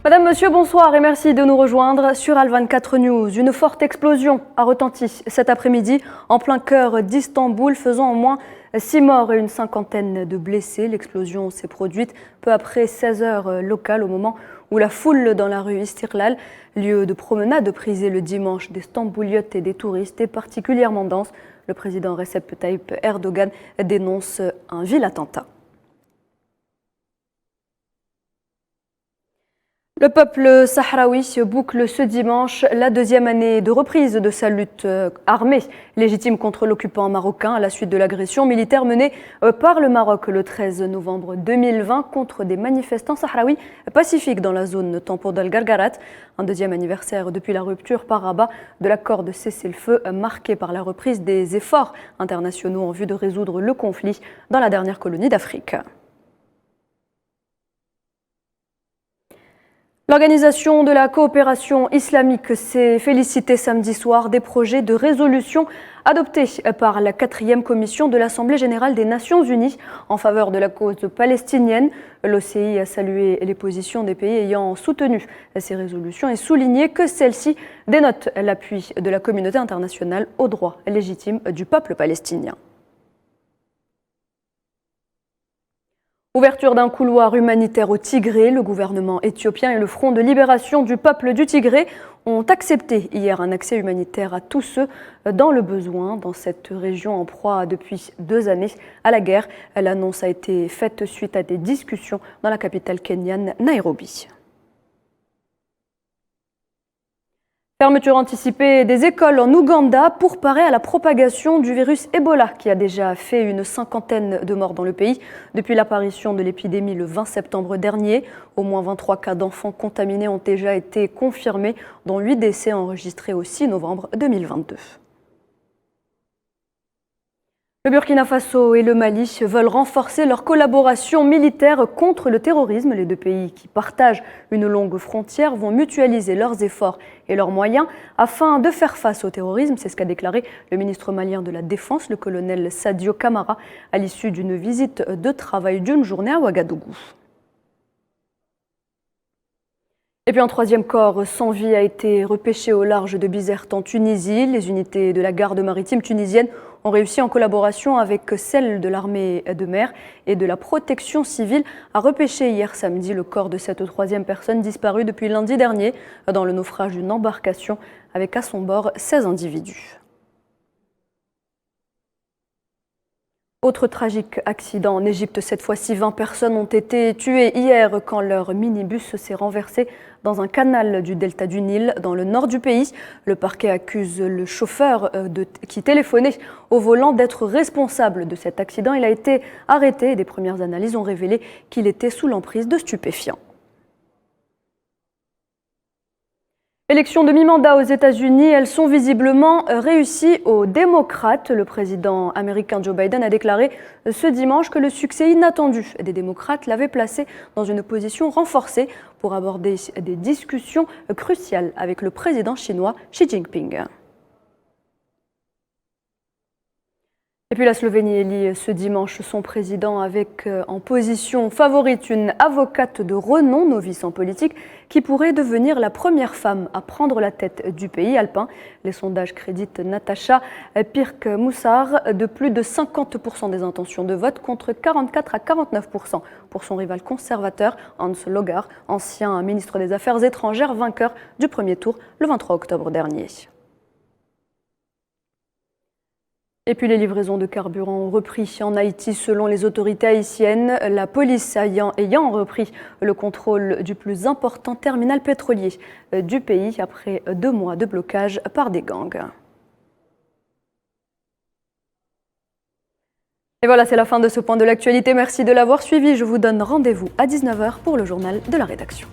Madame, Monsieur, bonsoir et merci de nous rejoindre sur Al24 News. Une forte explosion a retenti cet après-midi en plein cœur d'Istanbul, faisant au moins 6 morts et une cinquantaine de blessés. L'explosion s'est produite peu après 16 heures locales, au moment où la foule dans la rue Istiklal, lieu de promenade prisé le dimanche des Stambouliotes et des touristes, est particulièrement dense. Le président Recep Tayyip Erdogan dénonce un vil attentat. Le peuple sahraoui boucle ce dimanche la deuxième année de reprise de sa lutte armée légitime contre l'occupant marocain à la suite de l'agression militaire menée par le Maroc le 13 novembre 2020 contre des manifestants sahraouis pacifiques dans la zone tampon d'Al-Gargarat. Un deuxième anniversaire depuis la rupture par Rabat de l'accord de cessez-le-feu marqué par la reprise des efforts internationaux en vue de résoudre le conflit dans la dernière colonie d'Afrique. L'Organisation de la coopération islamique s'est félicitée samedi soir des projets de résolution adoptés par la 4e commission de l'Assemblée générale des Nations unies en faveur de la cause palestinienne. L'OCI a salué les positions des pays ayant soutenu ces résolutions et souligné que celles-ci dénotent l'appui de la communauté internationale aux droits légitimes du peuple palestinien. Ouverture d'un couloir humanitaire au Tigré, le gouvernement éthiopien et le Front de libération du peuple du Tigré ont accepté hier un accès humanitaire à tous ceux dans le besoin dans cette région en proie depuis 2 années à la guerre. L'annonce a été faite suite à des discussions dans la capitale kenyane, Nairobi. Fermeture anticipée des écoles en Ouganda pour parer à la propagation du virus Ebola qui a déjà fait une cinquantaine de morts dans le pays depuis l'apparition de l'épidémie le 20 septembre dernier. Au moins 23 cas d'enfants contaminés ont déjà été confirmés, dont 8 décès enregistrés au 6 novembre 2022. Le Burkina Faso et le Mali veulent renforcer leur collaboration militaire contre le terrorisme. Les deux pays qui partagent une longue frontière vont mutualiser leurs efforts et leurs moyens afin de faire face au terrorisme. C'est ce qu'a déclaré le ministre malien de la Défense, le colonel Sadio Camara, à l'issue d'une visite de travail d'une journée à Ouagadougou. Et puis un 3e corps sans vie a été repêché au large de Bizerte en Tunisie. Les unités de la garde maritime tunisienne ont réussi en collaboration avec celles de l'armée de mer et de la protection civile à repêcher hier samedi le corps de cette 3e personne disparue depuis lundi dernier dans le naufrage d'une embarcation avec à son bord 16 individus. Autre tragique accident en Égypte, cette fois-ci 20 personnes ont été tuées hier quand leur minibus s'est renversé dans un canal du delta du Nil dans le nord du pays. Le parquet accuse le chauffeur qui téléphonait au volant d'être responsable de cet accident. Il a été arrêté et des premières analyses ont révélé qu'il était sous l'emprise de stupéfiants. Élections de mi-mandat aux États-Unis, elles sont visiblement réussies aux démocrates. Le président américain Joe Biden a déclaré ce dimanche que le succès inattendu des démocrates l'avait placé dans une position renforcée pour aborder des discussions cruciales avec le président chinois Xi Jinping. Et puis la Slovénie élit ce dimanche son président avec en position favorite une avocate de renom, novice en politique, qui pourrait devenir la première femme à prendre la tête du pays alpin. Les sondages créditent Nataša Pirc-Musar de plus de 50% des intentions de vote contre 44 à 49% pour son rival conservateur Hans Logar, ancien ministre des Affaires étrangères, vainqueur du premier tour le 23 octobre dernier. Et puis les livraisons de carburant ont repris en Haïti selon les autorités haïtiennes, la police ayant repris le contrôle du plus important terminal pétrolier du pays après 2 mois de blocage par des gangs. Et voilà, c'est la fin de ce point de l'actualité. Merci de l'avoir suivi. Je vous donne rendez-vous à 19h pour le journal de la rédaction.